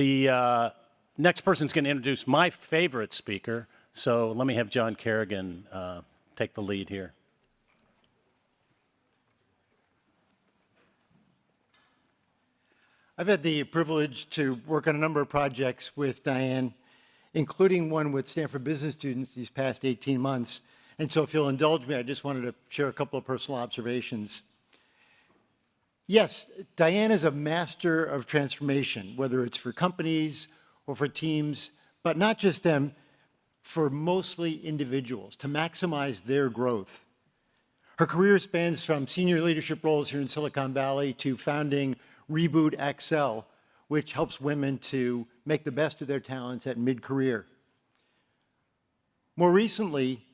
The next person's going to introduce my favorite speaker, so let me have John Kerrigan take the lead here. I've had the privilege to work on a number of projects with Diane, including one with Stanford business students these past 18 months. And so if you'll indulge me, I just wanted to share a couple of personal observations. Yes, Diane is a master of transformation, whether it's for companies or for teams, but not just them, for mostly individuals, to maximize their growth. Her career spans from senior leadership roles here in Silicon Valley to founding ReBoot Accel, which helps women to make the best of their talents at mid-career. More recently,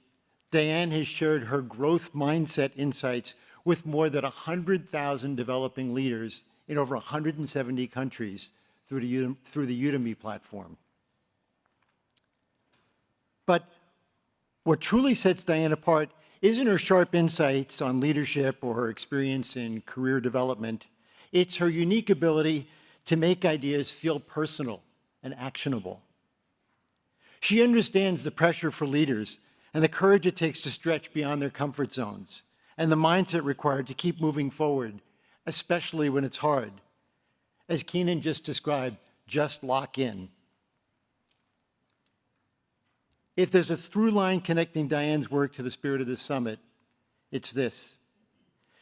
Diane has shared her growth mindset insights with more than 100,000 developing leaders in over 170 countries through the Udemy platform. But what truly sets Diane apart isn't her sharp insights on leadership or her experience in career development. It's her unique ability to make ideas feel personal and actionable. She understands the pressure for leaders and the courage it takes to stretch beyond their comfort zones, and the mindset required to keep moving forward, especially when it's hard. As Keenan just described, just lock in. If there's a through line connecting Diane's work to the spirit of this summit, it's this.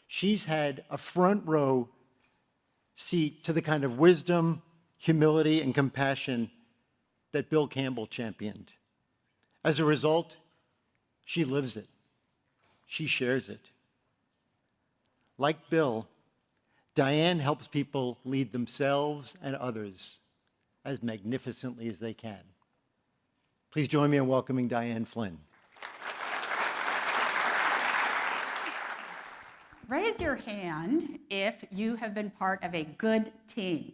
She's had a front row seat to the kind of wisdom, humility, and compassion that Bill Campbell championed. As a result, she lives it. She shares it. Like Bill, Diane helps people lead themselves and others as magnificently as they can. Please join me in welcoming Diane Flynn. Raise your hand if you have been part of a good team.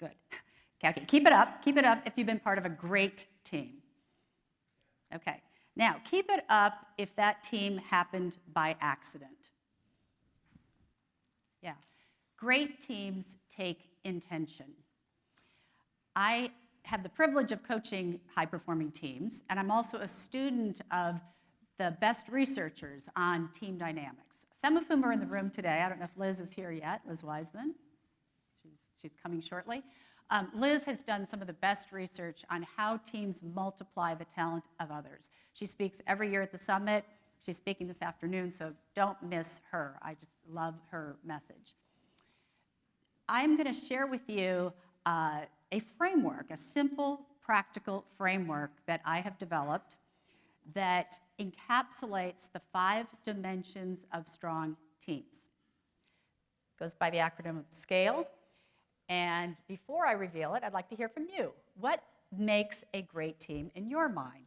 Good. Okay, keep it up if you've been part of a great team. Okay, now keep it up if that team happened by accident. Yeah, great teams take intention. I have the privilege of coaching high-performing teams, and I'm also a student of the best researchers on team dynamics, some of whom are in the room today. I don't know if Liz is here yet, Liz Wiseman. She's coming shortly. Liz has done some of the best research on how teams multiply the talent of others. She speaks every year at the summit. She's speaking this afternoon, so don't miss her. I just love her message. I'm going to share with you a framework, a simple, practical framework that I have developed that encapsulates the 5 dimensions of strong teams. It goes by the acronym of S.C.A.L.E. And before I reveal it, I'd like to hear from you. What makes a great team in your mind?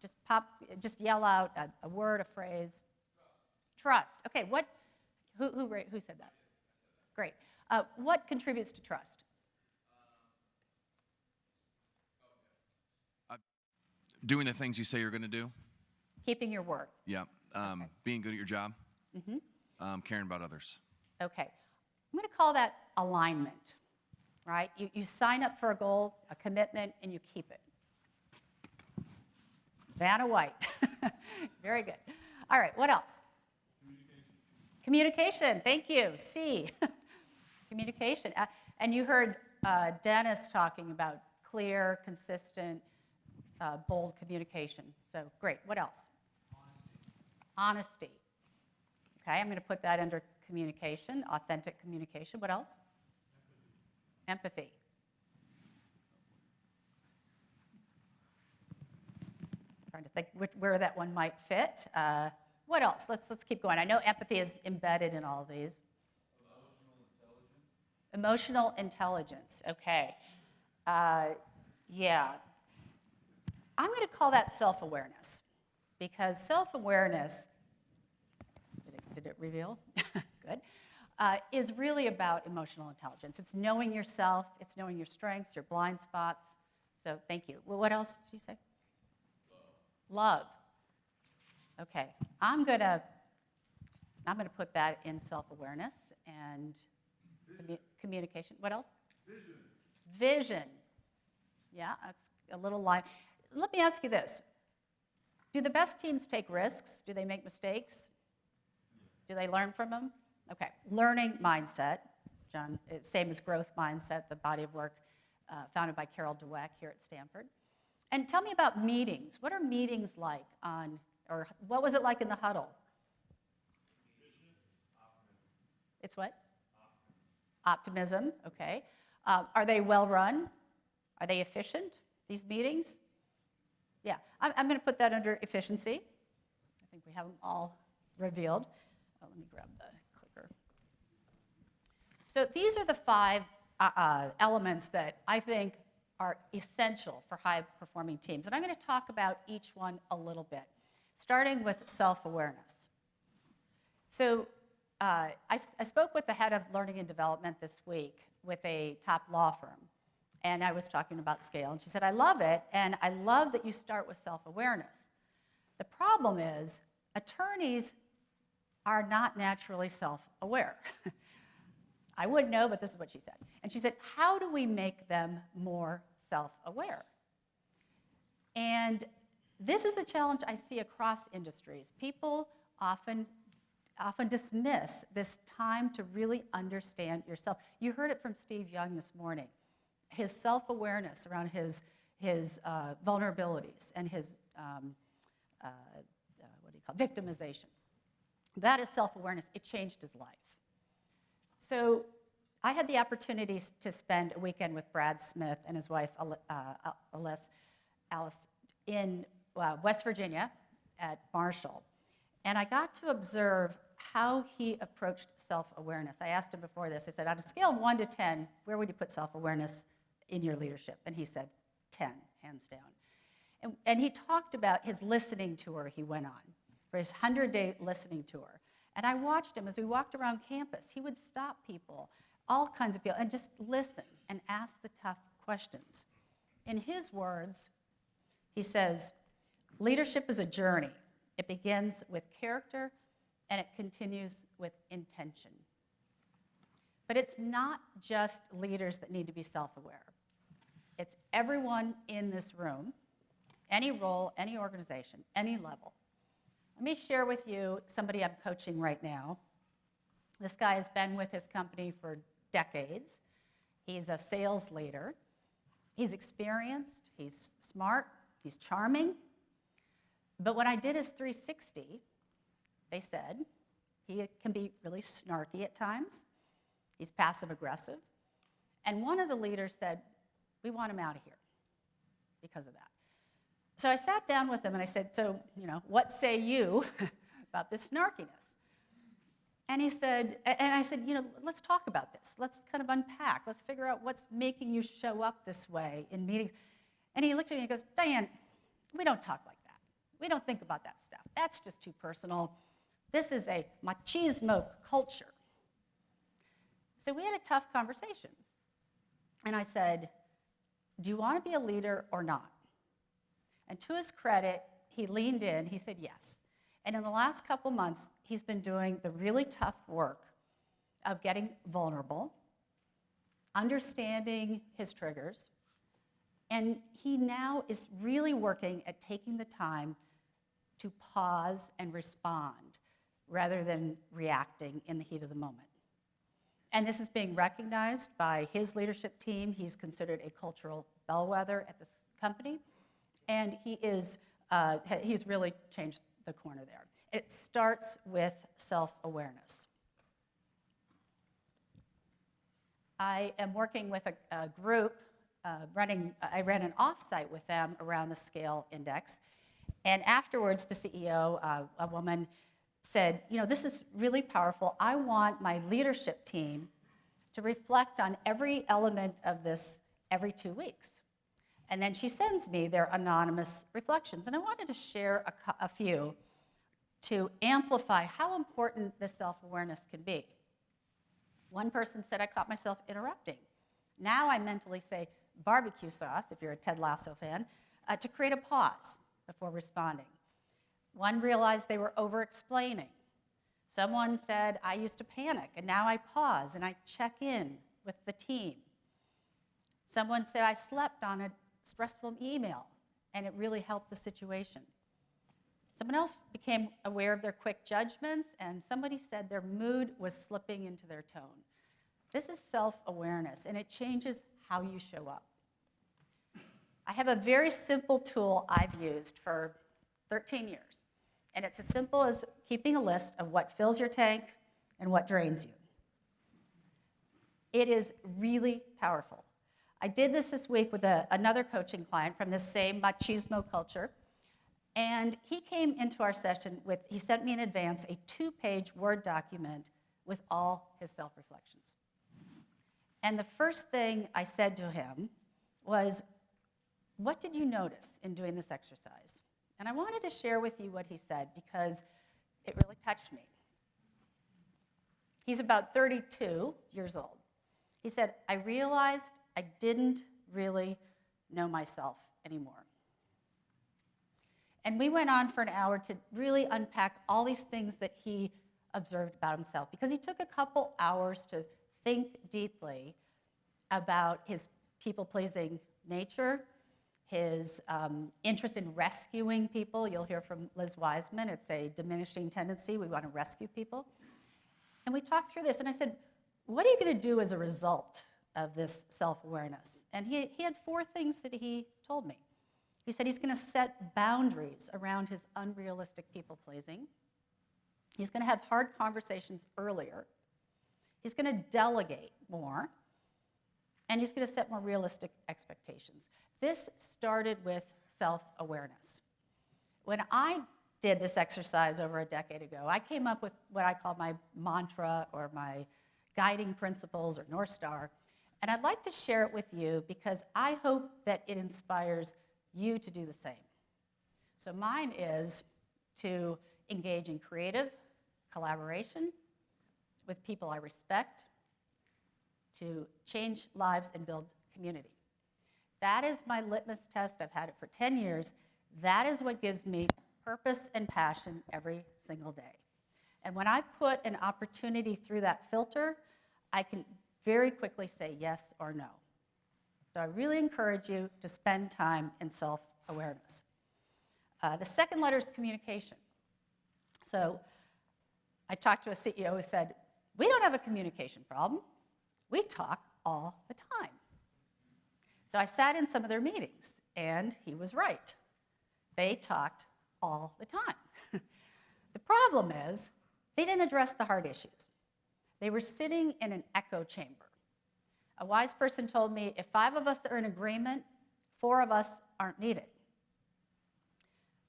Just yell out a word, a phrase. Trust. Okay, who said that? Great. What contributes to trust? Doing the things you say you're going to do. Keeping your word. Yeah. Okay. Being good at your job. Mm-hmm. Caring about others. Okay. I'm going to call that alignment, right? You sign up for a goal, a commitment, and you keep it. Vanna White. Very good. All right, what else? Communication. Thank you. C. Communication. And you heard Dennis talking about clear, consistent, bold communication. So great. What else? Honesty. Okay, I'm going to put that under communication, authentic communication. What else? Empathy. Trying to think where that one might fit. What else? Let's keep going. I know empathy is embedded in all of these. Emotional intelligence. Okay. Yeah. I'm going to call that self-awareness, because self-awareness, did it reveal? Good, is really about emotional intelligence. It's knowing yourself, it's knowing your strengths, your blind spots. So thank you. Well, what else did you say? Love. Okay, I'm gonna put that in self-awareness and communication. What else? Vision. Yeah, that's a little line. Let me ask you this. Do the best teams take risks? Do they make mistakes? Do they learn from them? Okay, learning mindset, John, it's same as growth mindset, the body of work founded by Campbell Trophy here at Stanford. And tell me about meetings. What are meetings like or what was it like in the huddle? It's what? Optimism, okay. Are they well run? Are they efficient, these meetings? Yeah, I'm going to put that under efficiency. I think we have them all revealed. Oh, let me grab the clicker. So these are the 5 elements that I think are essential for high-performing teams. And I'm going to talk about each one a little bit, starting with self-awareness. So I spoke with the head of learning and development this week with a top law firm. And I was talking about S.C.A.L.E, and she said, I love it, and I love that you start with self-awareness. The problem is, attorneys are not naturally self-aware. I wouldn't know, but this is what she said. And she said, how do we make them more self-aware? And this is a challenge I see across industries. People often dismiss this time to really understand yourself. You heard it from Steve Young this morning. His self-awareness around his vulnerabilities and his victimization. That is self-awareness. It changed his life. So I had the opportunity to spend a weekend with Brad Smith and his wife Alice in West Virginia at Marshall. And I got to observe how he approached self-awareness. I asked him before this, I said, on a scale of 1 to 10, where would you put self-awareness in your leadership? And he said, 10, hands down. And he talked about his listening tour he went on, for his 100-day listening tour. And I watched him as we walked around campus. He would stop people, all kinds of people, and just listen and ask the tough questions. In his words, he says, leadership is a journey. It begins with character, and it continues with intention. But it's not just leaders that need to be self-aware. It's everyone in this room, any role, any organization, any level. Let me share with you somebody I'm coaching right now. This guy has been with his company for decades. He's a sales leader. He's experienced, he's smart, he's charming. But when I did his 360, they said he can be really snarky at times. He's passive aggressive. And one of the leaders said, we want him out of here because of that. So I sat down with him and I said, so, what say you about this snarkiness? And he said, and I said, let's talk about this. Let's kind of unpack. Let's figure out what's making you show up this way in meetings. And he looked at me and goes, Diane, we don't talk like that. We don't think about that stuff. That's just too personal. This is a machismo culture. So we had a tough conversation. And I said, do you want to be a leader or not? And to his credit, he leaned in, he said yes. And in the last couple months, he's been doing the really tough work of getting vulnerable, understanding his triggers, and he now is really working at taking the time to pause and respond rather than reacting in the heat of the moment. And this is being recognized by his leadership team. He's considered a cultural bellwether at this company. And he's really changed the corner there. It starts with self-awareness. I am working with a group, I ran an offsite with them around the S.C.A.L.E index. And afterwards, the CEO, a woman, said, this is really powerful. I want my leadership team to reflect on every element of this every 2 weeks. And then she sends me their anonymous reflections. And I wanted to share a few to amplify how important this self-awareness can be. One person said, I caught myself interrupting. Now I mentally say barbecue sauce, if you're a Ted Lasso fan, to create a pause before responding. One realized they were over-explaining. Someone said, I used to panic, and now I pause and I check in with the team. Someone said, I slept on a stressful email, and it really helped the situation. Someone else became aware of their quick judgments, and somebody said their mood was slipping into their tone. This is self-awareness, and it changes how you show up. I have a very simple tool I've used for 13 years, and it's as simple as keeping a list of what fills your tank and what drains you. It is really powerful. I did this week with another coaching client from the same machismo culture, and he came into our session he sent me in advance a 2-page Word document with all his self-reflections. And the first thing I said to him was, what did you notice in doing this exercise? And I wanted to share with you what he said because it really touched me. He's about 32 years old. He said, I realized I didn't really know myself anymore. And we went on for an hour to really unpack all these things that he observed about himself, because he took a couple hours to think deeply about his people-pleasing nature, his interest in rescuing people. You'll hear from Liz Wiseman. It's a diminishing tendency. We want to rescue people. And we talked through this, and I said, what are you going to do as a result of this self-awareness? And he had 4 things that he told me. He said he's going to set boundaries around his unrealistic people-pleasing. He's going to have hard conversations earlier. He's going to delegate more. And he's going to set more realistic expectations. This started with self-awareness. When I did this exercise over a decade ago, I came up with what I call my mantra or my guiding principles or North Star. And I'd like to share it with you because I hope that it inspires you to do the same. So mine is to engage in creative collaboration with people I respect, to change lives and build community. That is my litmus test. I've had it for 10 years. That is what gives me purpose and passion every single day. And when I put an opportunity through that filter, I can very quickly say yes or no. So I really encourage you to spend time in self-awareness. The second letter is communication. So I talked to a CEO who said, we don't have a communication problem. We talk all the time. So I sat in some of their meetings, and he was right. They talked all the time. The problem is, they didn't address the hard issues. They were sitting in an echo chamber. A wise person told me, if 5 of us are in agreement, 4 of us aren't needed.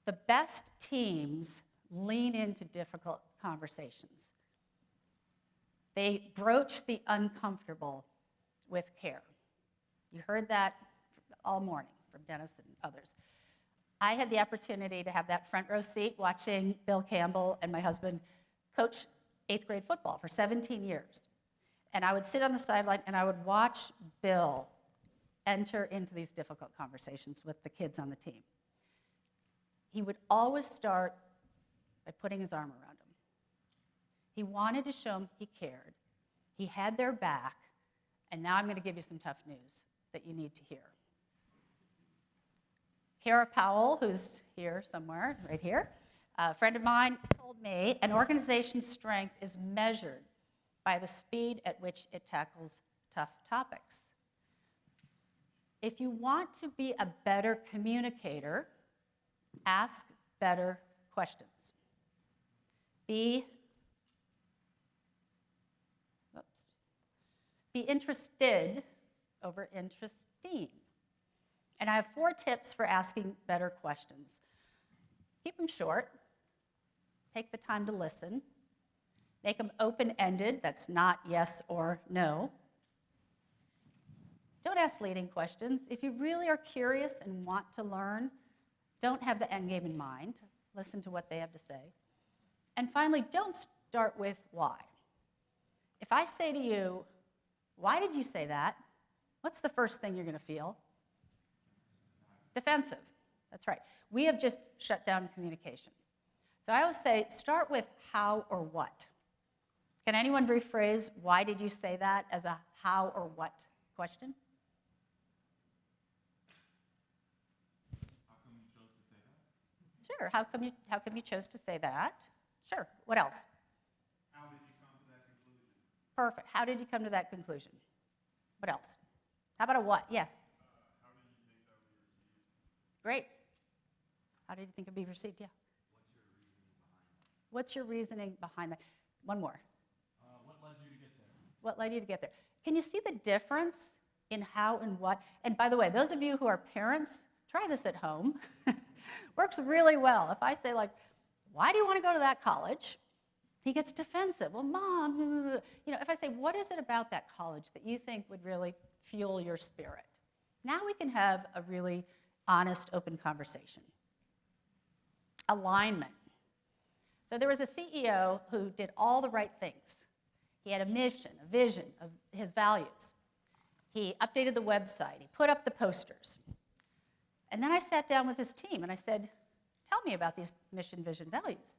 The best teams lean into difficult conversations. They broach the uncomfortable with care. You heard that all morning from Dennis and others. I had the opportunity to have that front row seat watching Bill Campbell and my husband coach 8th grade football for 17 years. And I would sit on the sideline and I would watch Bill enter into these difficult conversations with the kids on the team. He would always start by putting his arm around them. He wanted to show them he cared. He had their back, and now I'm going to give you some tough news that you need to hear. Kara Powell, who's here somewhere, right here, a friend of mine told me an organization's strength is measured by the speed at which it tackles tough topics. If you want to be a better communicator, ask better questions. Be interested over interesting. And I have 4 tips for asking better questions. Keep them short. Take the time to listen. Make them open-ended. That's not yes or no. Don't ask leading questions. If you really are curious and want to learn, don't have the end game in mind. Listen to what they have to say. And finally, don't start with why. If I say to you, why did you say that? What's the first thing you're going to feel? Defensive. That's right. We have just shut down communication. So I always say, start with how or what. Can anyone rephrase, why did you say that, as a how or what question? Sure, how come you chose to say that? Sure, what else? How did you come to that conclusion? Perfect, how did you come to that conclusion? What else? How about a what? Yeah. How did you think that would be received? Great. How did you think it would be received? Yeah. What's your reasoning behind that? One more. What led you to get there? What led you to get there? Can you see the difference in how and what? And by the way, those of you who are parents, try this at home. Works really well. If I say, like, why do you want to go to that college? He gets defensive. Well, Mom, if I say, what is it about that college that you think would really fuel your spirit? Now we can have a really honest, open conversation. Alignment. So there was a CEO who did all the right things. He had a mission, a vision of his values. He updated the website. He put up the posters. And then I sat down with his team and I said, tell me about these mission, vision, values.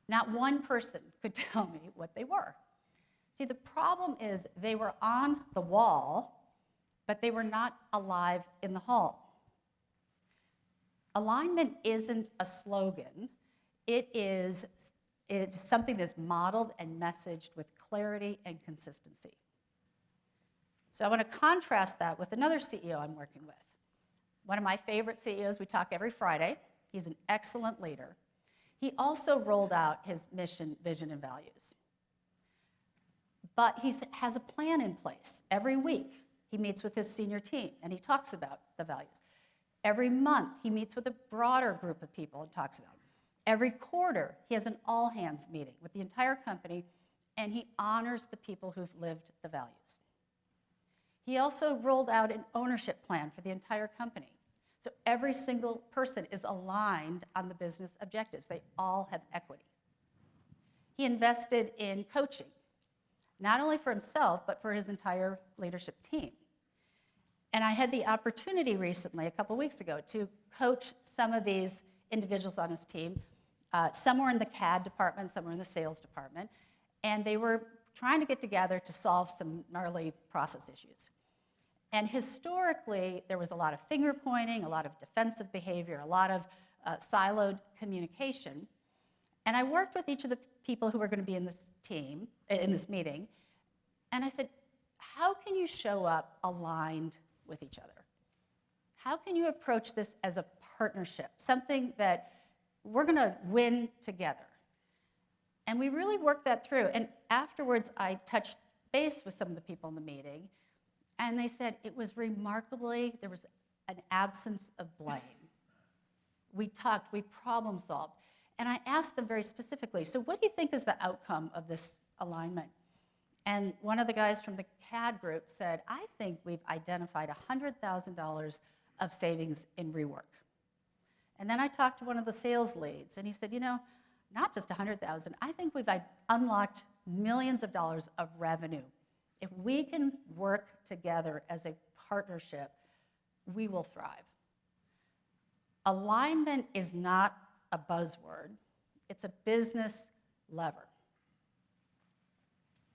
Not one person could tell me what they were. See, the problem is they were on the wall, but they were not alive in the hall. Alignment isn't a slogan. It's something that's modeled and messaged with clarity and consistency. So I want to contrast that with another CEO I'm working with. One of my favorite CEOs, we talk every Friday. He's an excellent leader. He also rolled out his mission, vision, and values. But he has a plan in place. Every week, he meets with his senior team, and he talks about the values. Every month, he meets with a broader group of people and talks about it. Every quarter, he has an all-hands meeting with the entire company, and he honors the people who've lived the values. He also rolled out an ownership plan for the entire company. So every single person is aligned on the business objectives. They all have equity. He invested in coaching, not only for himself, but for his entire leadership team. And I had the opportunity recently, a couple weeks ago, to coach some of these individuals on his team. Some were in the CAD department, some were in the sales department, and they were trying to get together to solve some gnarly process issues. And historically, there was a lot of finger pointing, a lot of defensive behavior, a lot of siloed communication. And I worked with each of the people who were going to be in this team, in this meeting, and I said, how can you show up aligned with each other? How can you approach this as a partnership, something that we're going to win together? And we really worked that through. And afterwards, I touched base with some of the people in the meeting, and they said it was remarkably, there was an absence of blame. We talked, we problem solved. And I asked them very specifically, so what do you think is the outcome of this alignment? And one of the guys from the CAD group said, I think we've identified $100,000 of savings in rework. And then I talked to one of the sales leads, and he said, not just $100,000, I think we've unlocked millions of dollars of revenue. If we can work together as a partnership, we will thrive. Alignment is not a buzzword, it's a business lever.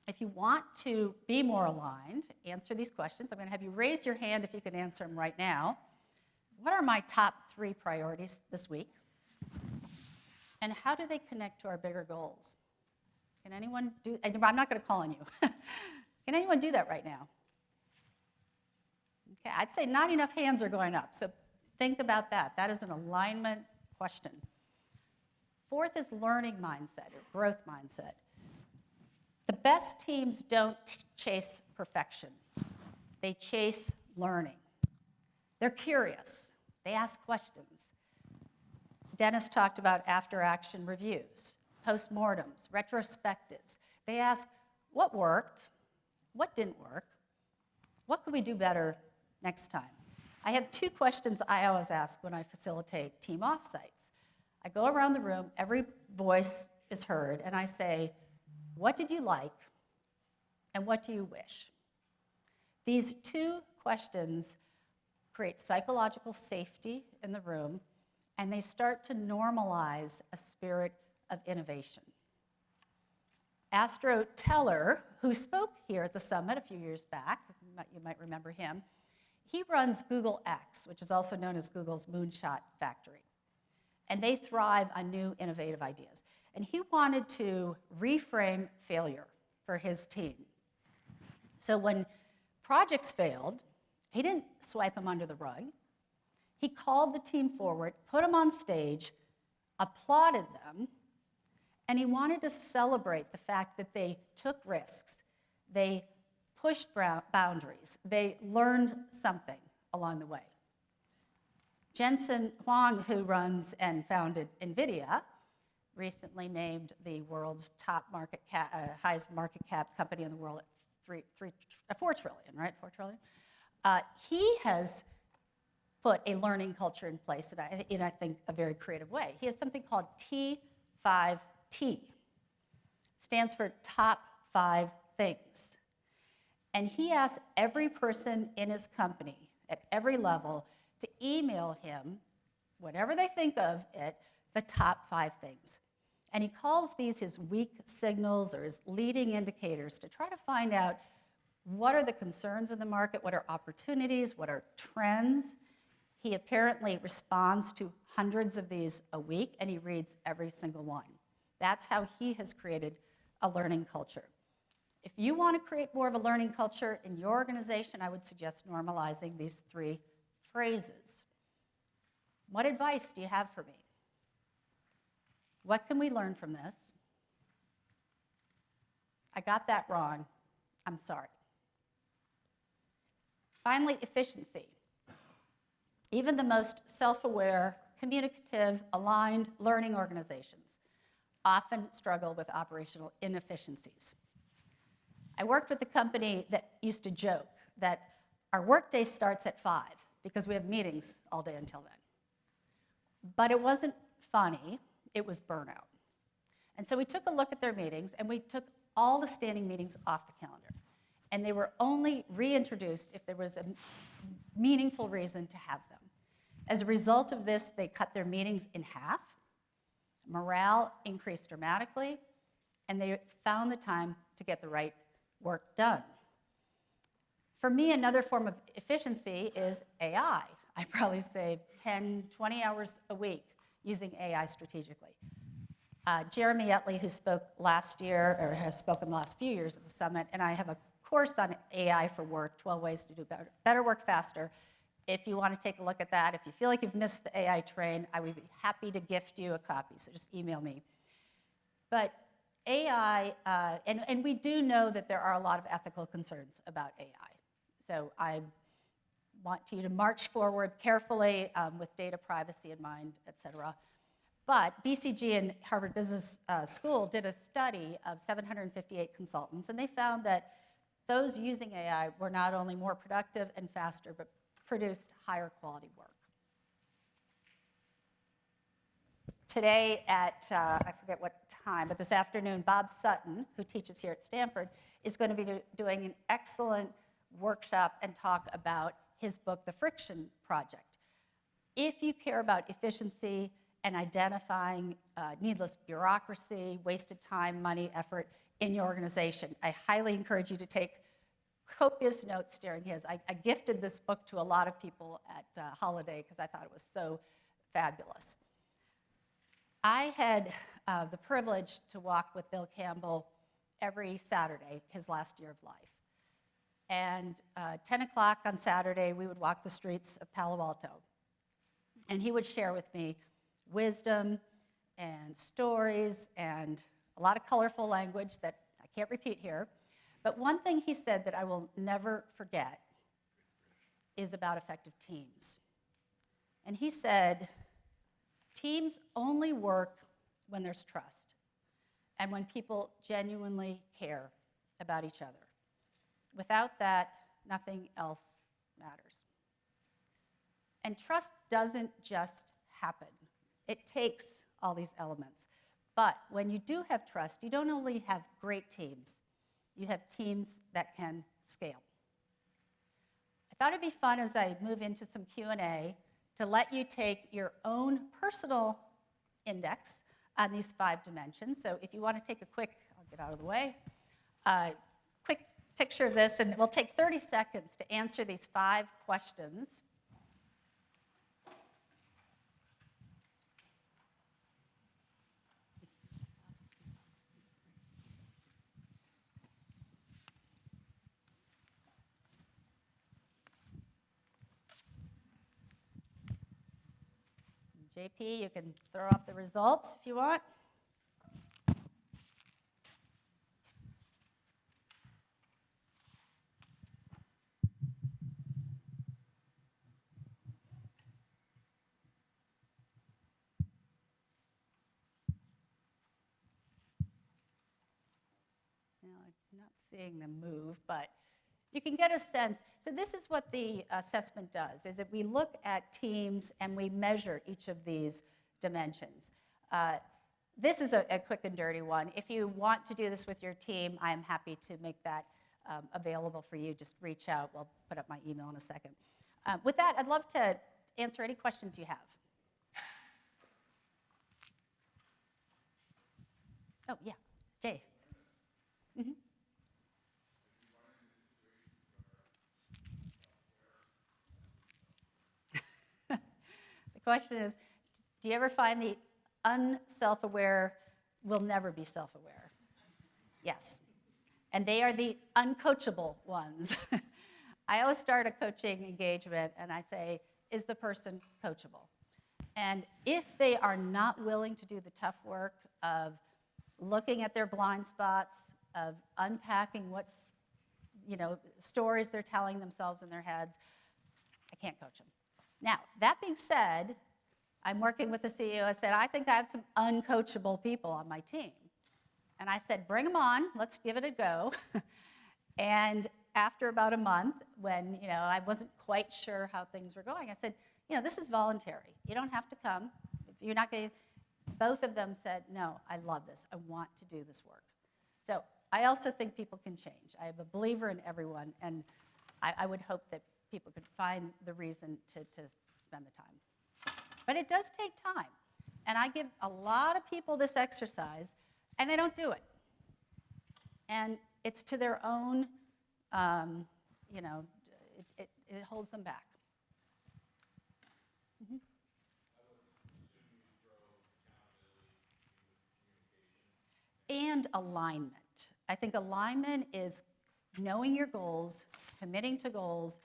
If you want to be more aligned, answer these questions. I'm going to have you raise your hand if you can answer them right now. What are my top 3 priorities this week? And how do they connect to our bigger goals? Can anyone do, and I'm not going to call on you. Can anyone do that right now? Okay, I'd say not enough hands are going up, so think about that. That is an alignment question. 4th is learning mindset or growth mindset. The best teams don't chase perfection. They chase learning. They're curious. They ask questions. Dennis talked about after-action reviews, postmortems, retrospectives. They ask, what worked? What didn't work? What could we do better next time? I have 2 questions I always ask when I facilitate team offsites. I go around the room, every voice is heard, and I say, what did you like, and what do you wish? These 2 questions create psychological safety in the room, and they start to normalize a spirit of innovation. Astro Teller, who spoke here at the summit a few years back, you might remember him, he runs Google X, which is also known as Google's Moonshot Factory. and they thrive on new, innovative ideas. And he wanted to reframe failure for his team. So when projects failed, he didn't swipe them under the rug. He called the team forward, put them on stage, applauded them, and he wanted to celebrate the fact that they took risks, they pushed boundaries, they learned something along the way. Jensen Huang, who runs and founded NVIDIA, recently named the world's top highest market cap company in the world at $4 trillion, right? $4 trillion. He has put a learning culture in place in, I think, a very creative way. He has something called T5T. Stands for Top 5 Things. And he asks every person in his company at every level to email him, whatever they think of it, the top 5 things. And he calls these his weak signals or his leading indicators to try to find out what are the concerns in the market, what are opportunities, what are trends. He apparently responds to hundreds of these a week, and he reads every single one. That's how he has created a learning culture. If you want to create more of a learning culture in your organization, I would suggest normalizing these 3 phrases. What advice do you have for me? What can we learn from this? I got that wrong. I'm sorry. Finally, efficiency. Even the most self-aware, communicative, aligned learning organizations often struggle with operational inefficiencies. I worked with a company that used to joke that our workday starts at 5 because we have meetings all day until then. But it wasn't funny, it was burnout. And so we took a look at their meetings and we took all the standing meetings off the calendar. And they were only reintroduced if there was a meaningful reason to have them. As a result of this, they cut their meetings in half, morale increased dramatically, and they found the time to get the right work done. For me, another form of efficiency is AI. I probably save 10, 20 hours a week using AI strategically. Jeremy Utley, who spoke last year, or has spoken the last few years at the summit, and I have a course on AI for work, 12 ways to do better work faster. If you want to take a look at that, if you feel like you've missed the AI train, I would be happy to gift you a copy, so just email me. But AI, and we do know that there are a lot of ethical concerns about AI. So I want you to march forward carefully with data privacy in mind, et cetera. But BCG and Harvard Business School did a study of 758 consultants, and they found that those using AI were not only more productive and faster, but produced higher quality work. Today at, I forget what time, but this afternoon, Bob Sutton, who teaches here at Stanford, is going to be doing an excellent workshop and talk about his book, The Friction Project. If you care about efficiency and identifying needless bureaucracy, wasted time, money, effort in your organization, I highly encourage you to take copious notes during his. I gifted this book to a lot of people at Holiday because I thought it was so fabulous. I had the privilege to walk with Bill Campbell every Saturday, his last year of life. And 10 o'clock on Saturday, we would walk the streets of Palo Alto. And he would share with me wisdom and stories and a lot of colorful language that I can't repeat here. But one thing he said that I will never forget is about effective teams. And he said, teams only work when there's trust and when people genuinely care about each other. Without that, nothing else matters. And trust doesn't just happen. It takes all these elements. But when you do have trust, you don't only have great teams, you have teams that can scale. I thought it'd be fun as I move into some Q&A to let you take your own personal index on these 5 dimensions. So if you want to take a quick, I'll get out of the way, quick picture of this, and we'll take 30 seconds to answer these 5 questions. JP, you can throw up the results if you want. Now, I'm not seeing them move, but you can get a sense. So this is what the assessment does, is that we look at teams and we measure each of these dimensions. This is a quick and dirty one. If you want to do this with your team, I am happy to make that available for you. Just reach out. We'll put up my email in a second. With that, I'd love to answer any questions you have. Oh, yeah, Jay. Mm-hmm. The question is, do you ever find the unself-aware will never be self-aware? Yes. And they are the uncoachable ones. I always start a coaching engagement and I say, is the person coachable? And if they are not willing to do the tough work of looking at their blind spots, of unpacking what's, stories they're telling themselves in their heads, I can't coach them. Now, that being said, I'm working with the CEO. I said, I think I have some uncoachable people on my team. And I said, bring them on. Let's give it a go. And after about a month, when I wasn't quite sure how things were going, I said, this is voluntary. You don't have to come. You're not going to. Both of them said, no, I love this. I want to do this work. So I also think people can change. I am a believer in everyone, and I would hope that people could find the reason to spend the time. But it does take time. And I give a lot of people this exercise, and they don't do it. And it's to their own, it holds them back. Mm-hmm. And alignment. I think alignment is knowing your goals, committing to goals,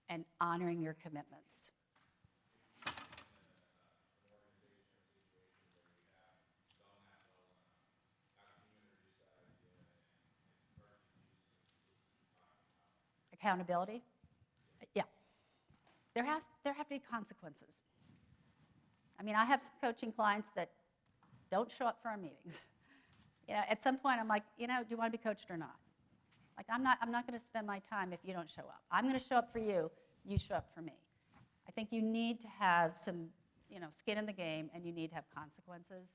and honoring your commitments. Accountability? Yeah. There have to be consequences. I mean, I have some coaching clients that don't show up for our meetings. At some point I'm like, do you want to be coached or not? Like, I'm not going to spend my time if you don't show up. I'm going to show up for you, you show up for me. I think you need to have some, skin in the game, and you need to have consequences.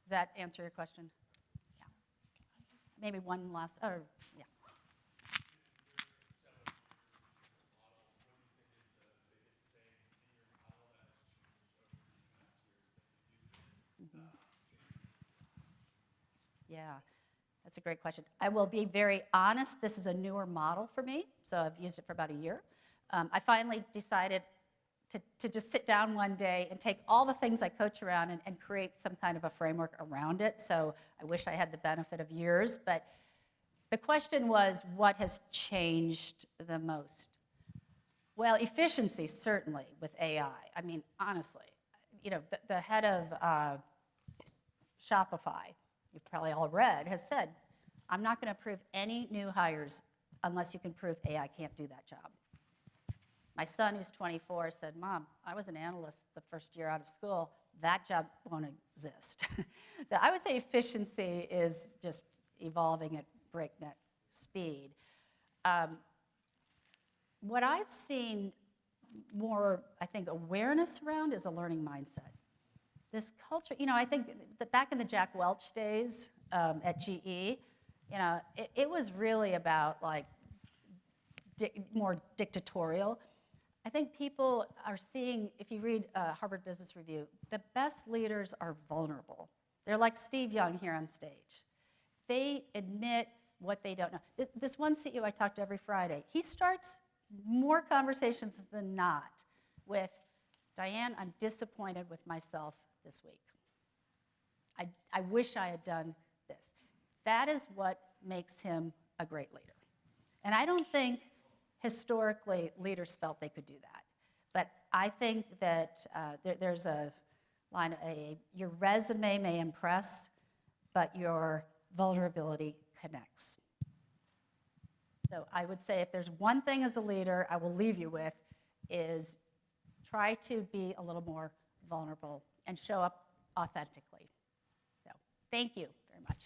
Does that answer your question? Yeah. Maybe one last, yeah. Yeah, that's a great question. I will be very honest, this is a newer model for me, so I've used it for about a year. I finally decided to just sit down one day and take all the things I coach around and create some kind of a framework around it, so I wish I had the benefit of years, but the question was, what has changed the most? Well, efficiency, certainly, with AI. I mean, honestly, the head of Shopify, you've probably all read, has said, I'm not going to approve any new hires unless you can prove AI can't do that job. My son, who's 24, said, Mom, I was an analyst the first year out of school. That job won't exist. So I would say efficiency is just evolving at breakneck speed. What I've seen more, I think, awareness around is a learning mindset. This culture, I think that back in the Jack Welch days at GE, it was really about more dictatorial. I think people are seeing, if you read Harvard Business Review, the best leaders are vulnerable. They're like Steve Young here on stage. They admit what they don't know. This one CEO I talk to every Friday, he starts more conversations than not with, Diane, I'm disappointed with myself this week. I wish I had done this. That is what makes him a great leader. And I don't think historically leaders felt they could do that. But I think that there's a line, your resume may impress, but your vulnerability connects. So I would say if there's one thing as a leader I will leave you with is try to be a little more vulnerable and show up authentically. So thank you very much.